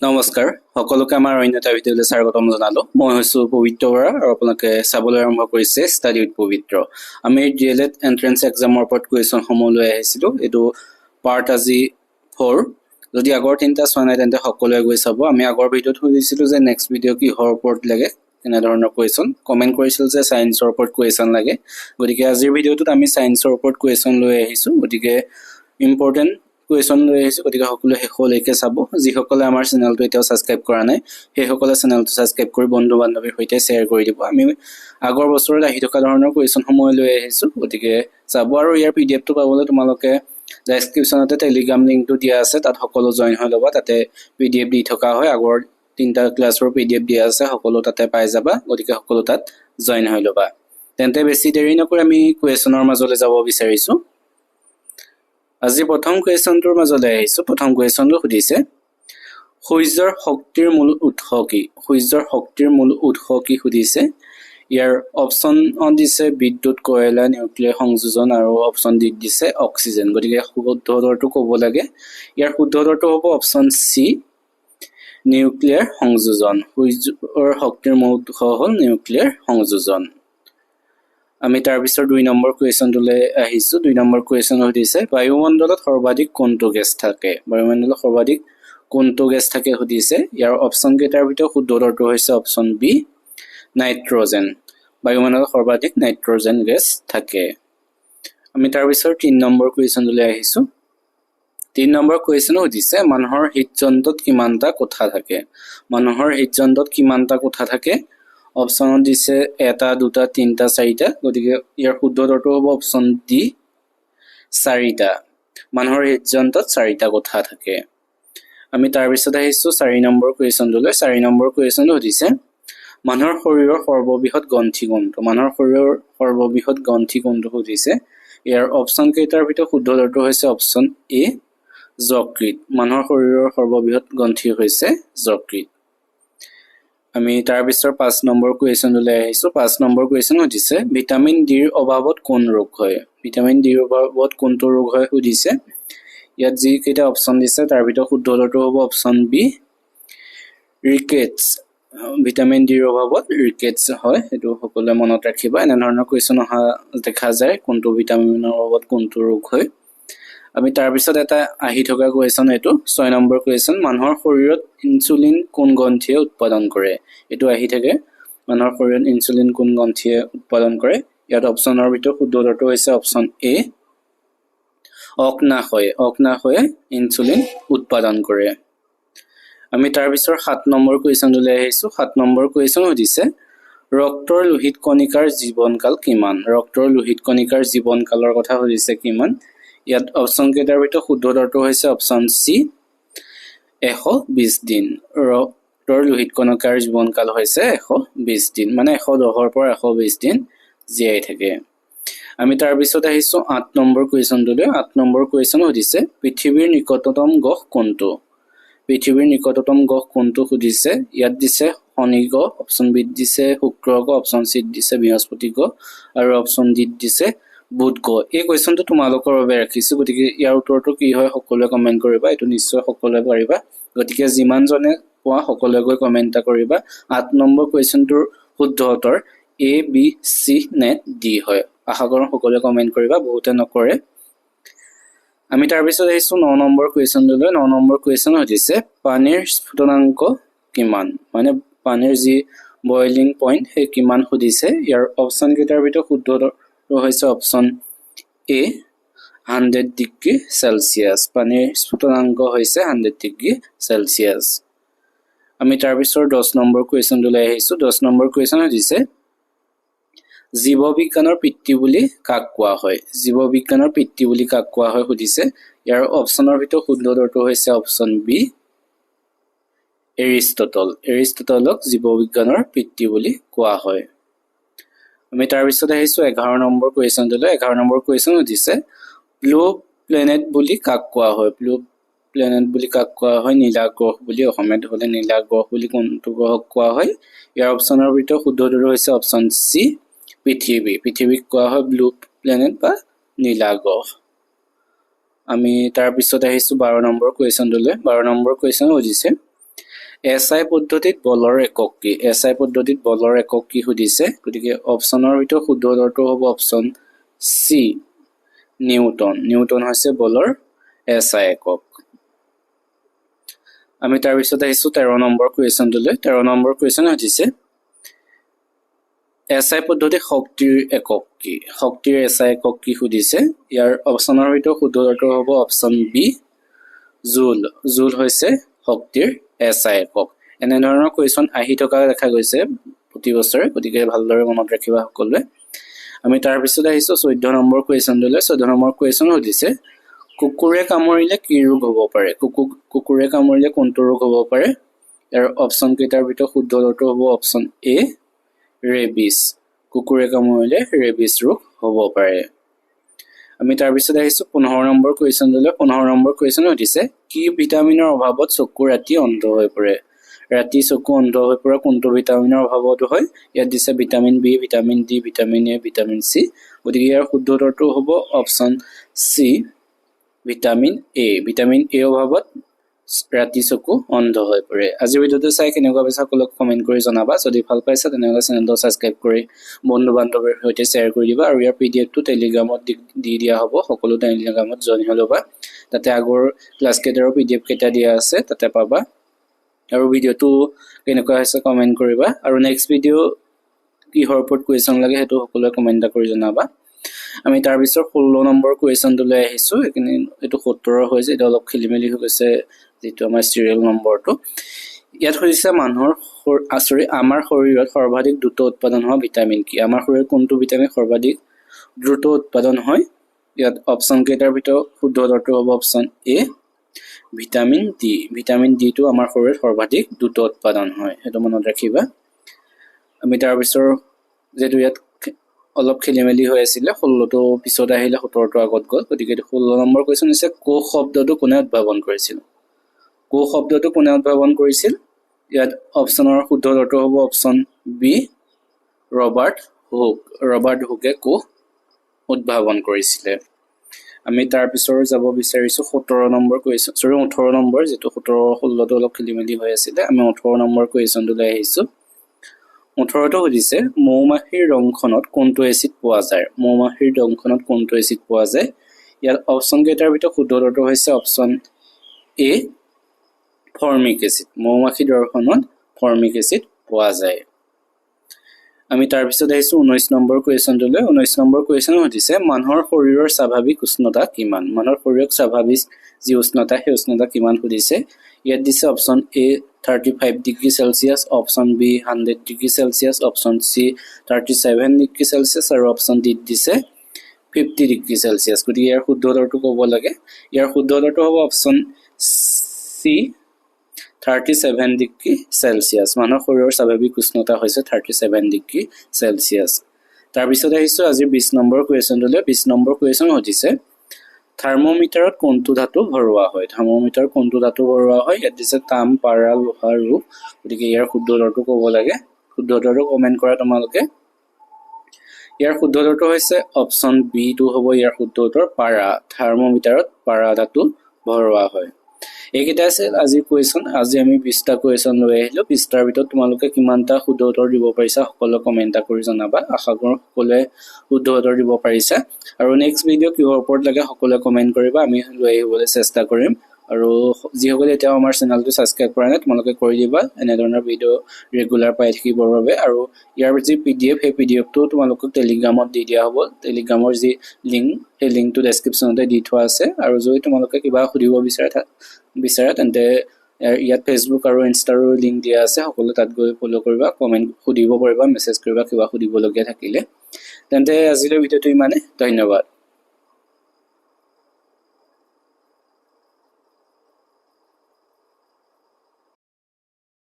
নমস্কাৰ সকলোকে আমাৰ অন্য এটা ভিডিঅ'লৈ স্বাগতম জনালো। মই হৈছোঁ পবিত্ৰ বৰা আৰু আপোনালোকে চাবলৈ আৰম্ভ কৰিছে ষ্টাডি উইথ পবিত্ৰ। আমি DLED এণ্ট্ৰেন্স এক্সামৰ ওপৰত কুৱেশ্যনসমূহ লৈ আহিছিলোঁ। এইটো পাৰ্ট আজি 4। যদি আগৰ 3টা চোৱা নাই তেন্তে সকলোৱে গৈ চাব। আমি আগৰ ভিডিঅ'ত সুধিছিলোঁ যে নেক্সট ভিডিঅ' কিহৰ ওপৰত লাগে, কেনেধৰণৰ কুৱেশ্যন। কমেণ্ট কৰিছিল যে ছায়েন্সৰ ওপৰত কুৱেশ্যন লাগে। গতিকে আজিৰ ভিডিঅ'টোত আমি ছায়েন্সৰ ওপৰত কুৱেশ্যন লৈ আহিছোঁ। গতিকে ইম্পৰ্টেণ্ট কুৱেশ্যন লৈ আহিছোঁ। গতিকে সকলোৱে শেষলৈকে চাব। যিসকলে আমাৰ চেনেলটো এতিয়াও ছাবস্ক্ৰাইব কৰা নাই সেইসকলে চেনেলটো ছাবস্ক্ৰাইব কৰি বন্ধু বান্ধৱীৰ সৈতে শ্বেয়াৰ কৰি দিব। আমি আগৰ বছৰত আহি থকা ধৰণৰ কুৱেশ্যনসমূহ লৈ আহিছোঁ। গতিকে চাব আৰু ইয়াৰ PDF টো পাবলৈ তোমালোকে ডেছক্ৰিপশ্যনতে টেলিগ্ৰাম লিংকটো দিয়া আছে, তাত সকলো জইন হৈ ল'বা। তাতে PDF দি থকা হয়, আগৰ 3টা ক্লাছৰ PDF দিয়া আছে, সকলো তাতে পাই যাবা। গতিকে সকলো তাত জইন হৈ ল'বা। তেন্তে বেছি দেৰি নকৰি আমি কুৱেশ্যনৰ মাজলৈ যাব বিচাৰিছোঁ। আজি প্ৰথম কুৱেশ্যনটোৰ মাজলৈ আহিছোঁ। প্ৰথম কুৱেশ্যনটো সুধিছে, সূৰ্যৰ শক্তিৰ মূল উৎস কি? সূৰ্যৰ শক্তিৰ মূল উৎস কি সুধিছে। ইয়াৰ অপশ্যন দিছে বিদ্যুৎ, কয়লা, নিউক্লিয়াৰ সংযোজন আৰু অপশ্যন ডি দিছে অক্সিজেন। গতিকে শুদ্ধ উত্তৰটো ক'ব লাগে। ইয়াৰ শুদ্ধ উত্তৰটো হ'ব অপশ্যন চি, নিউক্লিয়াৰ সংযোজন। সূৰ্যৰ শক্তিৰ মূল উৎস হ'ল নিউক্লিয়াৰ সংযোজন। আমি তাৰপিছত 2 নম্বৰ কুৱেশ্যনটোলৈ আহিছোঁ। 2 নম্বৰ কুৱেশ্যন সুধিছে, বায়ুমণ্ডলত সৰ্বাধিক কোনটো গেছ থাকে? বায়ুমণ্ডলত সৰ্বাধিক কোনটো গেছ থাকে সুধিছে। ইয়াৰ অপশ্যন কেইটাৰ ভিতৰত শুদ্ধ উত্তৰটো হৈছে অপশ্যন বি, নাইট্ৰজেন। বায়ুমণ্ডলত সৰ্বাধিক নাইট্ৰজেন গেছ থাকে। আমি তাৰপিছত 3 নম্বৰ কুৱেশ্যনটোলৈ আহিছোঁ। 3 নম্বৰ কুৱেশ্যন সুধিছে, মানুহৰ হৃদযন্ত্ৰত কিমানটা কোঠা থাকে? মানুহৰ হৃদযন্ত্ৰত কিমানটা কোঠা থাকে? অপশ্যনত দিছে 1, 2, 3, 4টা। গতিকে ইয়াৰ শুদ্ধ উত্তৰটো হ'ব অপশ্যন ডি, 4টা। মানুহৰ হৃদযন্ত্ৰত 4টা কোঠা থাকে। আমি তাৰপিছত আহিছোঁ 4 নম্বৰ কুৱেশ্যনটোলৈ। 4 নম্বৰ কুৱেশ্যন সুধিছে, মানুহৰ শৰীৰৰ সৰ্ববৃহৎ গ্ৰন্থি কোনটো? মানুহৰ শৰীৰৰ সৰ্ববৃহৎ গ্ৰন্থি কোনটো সুধিছে। ইয়াৰ অপশ্যন কেইটাৰ ভিতৰত শুদ্ধ উত্তৰটো হৈছে অপশ্যন এ, যকৃত। মানুহৰ শৰীৰৰ সৰ্ববৃহৎ গ্ৰন্থি হৈছে যকৃত। আমি তাৰপিছত 5 নম্বৰ কুৱেশ্যনলৈ আহিছোঁ। 5 নম্বৰ কুৱেশ্যন সুধিছে, ভিটামিন ডিৰ অভাৱত কোন ৰোগ হয়? ভিটামিন ডিৰ অভাৱত কোনটো ৰোগ হয় সুধিছে। ইয়াত যিকেইটা অপশ্যন দিছে তাৰ ভিতৰত শুদ্ধ উত্তৰটো হ'ব অপশ্যন বি, ৰিকেটছ। ভিটামিন ডিৰ অভাৱত ৰিকেটছ হয়, সেইটো সকলোৱে মনত ৰাখিবা। এনেধৰণৰ কুৱেশ্যন অহা দেখা যায়, কোনটো ভিটামিনৰ অভাৱত কোনটো ৰোগ হয়। আমি তাৰপিছত এটা আহি থকা কুৱেশ্যন, এইটো 6 নম্বৰ কুৱেশ্যন, মানুহৰ শৰীৰত ইনচুলিন কোন গ্ৰন্থিয়ে উৎপাদন কৰে? এইটো আহি থাকে, মানুহৰ শৰীৰত ইনচুলিন কোন গ্ৰন্থিয়ে উৎপাদন কৰে। ইয়াত অপশ্যনৰ ভিতৰত শুদ্ধ উত্তৰটো হৈছে অপশ্যন এ, অগ্নাশয়। অগ্নাশয়ে ইনচুলিন উৎপাদন কৰে। আমি তাৰপিছত 7 নম্বৰ কুৱেশ্যনলৈ আহিছোঁ। 7 নম্বৰ কুৱেশ্যন সুধিছে, ৰক্তৰ লোহিত কণিকাৰ জীৱনকাল কিমান? ৰক্তৰ লোহিত কণিকাৰ জীৱনকালৰ কথা সুধিছে কিমান। ইয়াত অপশ্যন কেইটাৰ ভিতৰত শুদ্ধ উত্তৰটো হৈছে অপশ্যন চি, 120 দিন। ৰক্তৰ লোহিত কণিকাৰ জীৱনকাল হৈছে 120 দিন, মানে 110ৰ পৰা 120 দিন জীয়াই থাকে। আমি তাৰপিছত আহিছোঁ 8 নম্বৰ কুৱেশ্যনটোলৈ। 8 নম্বৰ কুৱেশ্যন সুধিছে, পৃথিৱীৰ নিকটতম গ্ৰহ কোনটো? পৃথিৱীৰ নিকটতম গ্ৰহ কোনটো সুধিছে। ইয়াত দিছে শনি গ্ৰহ, অপশ্যন বিত দিছে শুক্ৰ গ্ৰহ, অপশ্যন চিত দিছে বৃহস্পতি গ্ৰহ আৰু অপশ্যন ডিত দিছে বুধ গ্ৰহ। এই কুৱেশ্যনটো তোমালোকৰ বাবে ৰাখিছোঁ। গতিকে ইয়াৰ উত্তৰটো কি হয় সকলোৱে কমেণ্ট কৰিবা। এইটো নিশ্চয় সকলোৱে পাৰিবা। গতিকে যিমানজনে পোৱা সকলোৱে গৈ কমেণ্ট এটা কৰিবা। 8 নম্বৰ কুৱেশ্যনটোৰ শুদ্ধ উত্তৰ এ, বি, চি নে ডি হয়। আশা কৰোঁ সকলোৱে কমেণ্ট কৰিবা, বহুতে নকৰে। আমি তাৰপিছত আহিছোঁ 9 নম্বৰ কুৱেশ্যনটোলৈ। 9 নম্বৰ কুৱেশ্যন সুধিছে, পানীৰ স্ফুটনাংক কিমান? মানে পানীৰ যি বইলিং পইণ্ট সেই কিমান সুধিছে। ইয়াৰ অপশ্যন কেইটাৰ ভিতৰত শুদ্ধ উত্তৰটো হৈছে অপশ্যন এ, 100 ডিগ্ৰী চেলচিয়াছ। পানীৰ স্ফুটনাংক হৈছে 100 ডিগ্ৰী চেলচিয়াছ। আমি তাৰপিছত 10 নম্বৰ কুৱেশ্যনটোলৈ আহিছোঁ। 10 নম্বৰ কুৱেশ্যন সুধিছে, জীৱ বিজ্ঞানৰ পিতৃ বুলি কাক কোৱা হয়? জীৱ বিজ্ঞানৰ পিতৃ বুলি কাক কোৱা হয় সুধিছে। ইয়াৰ অপশ্যনৰ ভিতৰত শুদ্ধ উত্তৰটো হৈছে অপশ্যন বি, এৰিষ্টটল। এৰিষ্টটলক জীৱ বিজ্ঞানৰ পিতৃ বুলি কোৱা হয়। আমি তাৰপিছত আহিছোঁ 11 নম্বৰ কুৱেশ্যনটোলৈ। 11 নম্বৰ কুৱেশ্যন সুধিছে, ব্লু প্লেনেট বুলি কাক কোৱা হয়? ব্লু প্লেনেট বুলি কাক কোৱা হয়? নীলা গ্ৰহ বুলি, অসমীয়াত হ'লে নীলা গ্ৰহ বুলি কোনটো গ্ৰহক কোৱা হয়? ইয়াৰ অপশ্যনৰ ভিতৰত শুদ্ধ উত্তৰটো হৈছে অপশ্যন চি, পৃথিৱী। পৃথিৱীক কোৱা হয় ব্লু প্লেনেট বা নীলা গ্ৰহ। আমি তাৰপিছত আহিছোঁ 12 নম্বৰ কুৱেশ্যনটোলৈ। 12 নম্বৰ কুৱেশ্যন সুধিছে, SI পদ্ধতিত বলৰ একক কি SI পদ্ধতিত বলৰ একক কি সুধিছে গতিকে অপচনৰ ভিতৰত শুদ্ধ উত্তৰটো হ'ব অপচন সি নিউটন হৈছে বলৰ SI একক আমি তাৰ পিছত আহিছো 13 নম্বৰ কুৱেশ্যনটোলৈ 13 নম্বৰ কুৱেশ্যন সুধিছে SI পদ্ধতি শক্তিৰ একক কি শক্তিৰ SI একক কি সুধিছে ইয়াৰ অপচনৰ ভিতৰত শুদ্ধ উত্তৰটো হ'ব অপচন বি জুল হৈছে শক্তিৰ SI একক এনে ধৰণৰ কুৱেশ্যন আহি থকা দেখা গৈছে প্ৰতি বছৰে গতিকে ভালদৰে মনত ৰাখিবা সকলোৱে আমি তাৰ পিছত আহিছো 14 নম্বৰ কুৱেশ্যনটোলৈ 14 নম্বৰ কুৱেশ্যন সুধিছে কুকুৰে কামুৰিলে কি ৰোগ হ'ব পাৰে কুকুৰে কামুৰিলে কোনটো ৰোগ হ'ব পাৰে ইয়াৰ অপচন কেইটাৰ ভিতৰত শুদ্ধ উত্তৰটো হ'ব অপচন এ ৰেবিছ কুকুৰে কামুৰিলে ৰেবিছ ৰোগ হ'ব পাৰে আমি তাৰ পিছত আহিছো 15 নম্বৰ কুৱেশ্যনটোলৈ 15 নম্বৰ কুৱেশ্যন সুধিছে কি ভিটামিনৰ অভাৱত চকু ৰাতি অন্ধ হৈ পৰে ৰাতি চকু অন্ধ হৈ পৰা কোনটো ভিটামিনৰ অভাৱত হয় ইয়াত দিছে vitamin B vitamin D vitamin A vitamin C গতিকে ইয়াৰ শুদ্ধ উত্তৰটো হ'ব অপচন সি ভিটামিন এ অভাৱত ৰাতি চকু অন্ধ হৈ পৰে আজি ভিডিঅটো চাই কেনেকুৱা পাইছা সকলোক কমেন্ট কৰি জনাবা যদি ভাল পাইছা তেনেহলে চেনেলটো সাবস্ক্ৰাইব কৰি বন্ধু বান্ধৱীৰ সৈতে শ্বেয়াৰ কৰি দিবা আৰু ইয়াৰ পিডিএফটো টেলিগ্ৰামত দি দিয়া হ'ব সকলো টেলিগ্ৰামত জইন হৈ ল'বা তাতে আগৰ ক্লাছ কেইটাৰৰ পিডিএফ কেইটা দিয়া আছে তাতে পাবা আৰু ভিডিঅটো কেনেকুৱা হৈছে কমেন্ট কৰিবা আৰু নেক্সট ভিডিঅ কিহৰ ওপৰত কুৱেশ্যন লাগে হেতু সকলোৱে কমেন্ট কৰি জনাবা আমি তাৰ পিছত 16 নম্বৰ কুৱেশ্যনটোলৈ আহিছো এটো 70 হৈছে এটা অলপ খেলিমেলি হৈ গৈছে যেটো আমাৰ সিৰিয়েল নম্বৰটো ইয়াত হৈছে মানুহৰ আমাৰ শৰীৰত সৰ্বাধিক দ্ৰুত উৎপাদন হোৱা ভিটামিন কি আমাৰ শৰীৰত কোনটো ভিটামিন সৰ্বাধিক দ্ৰুত উৎপাদন হয় ইয়াত অপচন কেইটাৰ ভিতৰত শুদ্ধ উত্তৰটো হ'ব অপচন এ ভিটামিন ডি টো আমাৰ শৰীৰত সৰ্বাধিক দ্ৰুত উৎপাদন হয় হেতু মনত ৰাখিবা আমি তাৰ পিছত যেটো ইয়াত অলপ খেলিমেলি হৈ আছিল 16 টো পিছত আহিলে 17 টো আগত গল গতিকে 16 নম্বৰ কোৱেশ্চন হৈছে কো শব্দটো কোনে উদ্ভাৱন কৰিছিল ইয়াত অপচনৰ শুদ্ধ উত্তৰটো হ'ব অপচন বি ৰবাৰ্ট হুকে কো উদ্ভাৱন কৰিছিল আমি তাৰ পিছত যাব বিচাৰিছো 17 নম্বৰ কুৱেশ্যন 18 নম্বৰ যেটো 17 16 টো অলপ খেলিমেলি হৈ আছিল আমি 18 নম্বৰ কুৱেশ্যনটোলৈ আহিছো 18 টো সুধিছে মৌমাখিৰ ৰংখনত কোনটো এচিড পোৱা যায় ইয়াৰ অপচন কেইটাৰ ভিতৰত শুদ্ধ উত্তৰটো হৈছে অপচন এ ফৰ্মিক এচিড মৌমাখিৰ ৰংখনত ফৰ্মিক এচিড পোৱা যায় আমি তাৰ পিছত আহিছো 19 নম্বৰ কুৱেশ্যনটোলৈ 19 নম্বৰ কুৱেশ্যন সুধিছে মানুহৰ শৰীৰৰ স্বাভাৱিক উষ্ণতা কিমান মানুহৰ শৰীৰৰ স্বাভাৱিক যি উষ্ণতা সেই উষ্ণতা কিমান সুধিছে ইয়াত দিছে option A 35 degree Celsius option B 100 degree Celsius option C 37 degree Celsius আৰু অপচন ডি দিছে 50 ডিগ্ৰী সেলসিয়াস গতিকে ইয়াৰ শুদ্ধ উত্তৰটো ক'ব লাগে ইয়াৰ শুদ্ধ উত্তৰটো হ'ব অপচন সি 37 ডিগ্ৰী সেলসিয়াস মানুহৰ শৰীৰৰ স্বাভাৱিক উষ্ণতা হৈছে 37 ডিগ্ৰী সেলসিয়াস তাৰ পিছত আহিছো আজি 20 নম্বৰ কুৱেশ্যনটোলৈ 20 নম্বৰ কুৱেশ্যন সুধিছে থাৰ্মোমিটাৰত কোনটো ধাতু ভৰোৱা হয় ইয়াত দিছে তাম পাৰা লোহা ৰূপ গতিকে ইয়াৰ শুদ্ধ উত্তৰটো ক'ব লাগে শুদ্ধ উত্তৰটো কমেন্ট কৰা তোমালোকে ইয়াৰ শুদ্ধ উত্তৰটো হৈছে অপচন বি টো হ'ব ইয়াৰ শুদ্ধ উত্তৰ পাৰা থাৰ্মোমিটাৰত পাৰা ধাতু ভৰোৱা হয় এইকেইটা আছিল আজি কুৱেশ্যন আজি আমি 20টা কুৱেশ্যন লৈ আহিলো 20টাৰ ভিতৰত তোমালোকে কিমানটা শুদ্ধ উত্তৰ দিব পাৰিছা সকলো কমেন্ট কৰি জনাবা আশা কৰোঁ সকলোৱে শুদ্ধ উত্তৰ দিব পাৰিছা আৰু নেক্সট ভিডিঅ কিহৰ ওপৰত লাগে সকলোৱে কমেন্ট কৰিবা আমি লৈ আহিবলৈ চেষ্টা কৰিম আৰু যিসকলে এতিয়া আমাৰ চেনেলটো সাবস্ক্ৰাইব কৰা নাই তোমালোকে কৰি দিবা এনে ধৰণৰ ভিডিঅ ৰেগুলাৰ পাই থাকিবৰ বাবে আৰু ইয়াৰ যি পিডিএফ সেই পিডিএফটো তোমালোকক টেলিগ্ৰামত দি দিয়া হ'ব টেলিগ্ৰামৰ যি লিংক সেই লিংকটো ডেসক্ৰিপচনতে দি থোৱা আছে আৰু যদি তোমালোকে কিবা সুধিব বিচাৰা তেন্তে ইয়াত ফেসবুক আৰু ইনষ্টাৰো লিংক দিয়া আছে সকলো তাত গৈ ফলো কৰিবা কমেন্ট সুধিব পাৰিবা মেছেজ কৰিবা কিবা সুধিবলগীয়া থাকিলে তেন্তে আজিলৈ ভিডিঅটো ইমানে ধন্যবাদ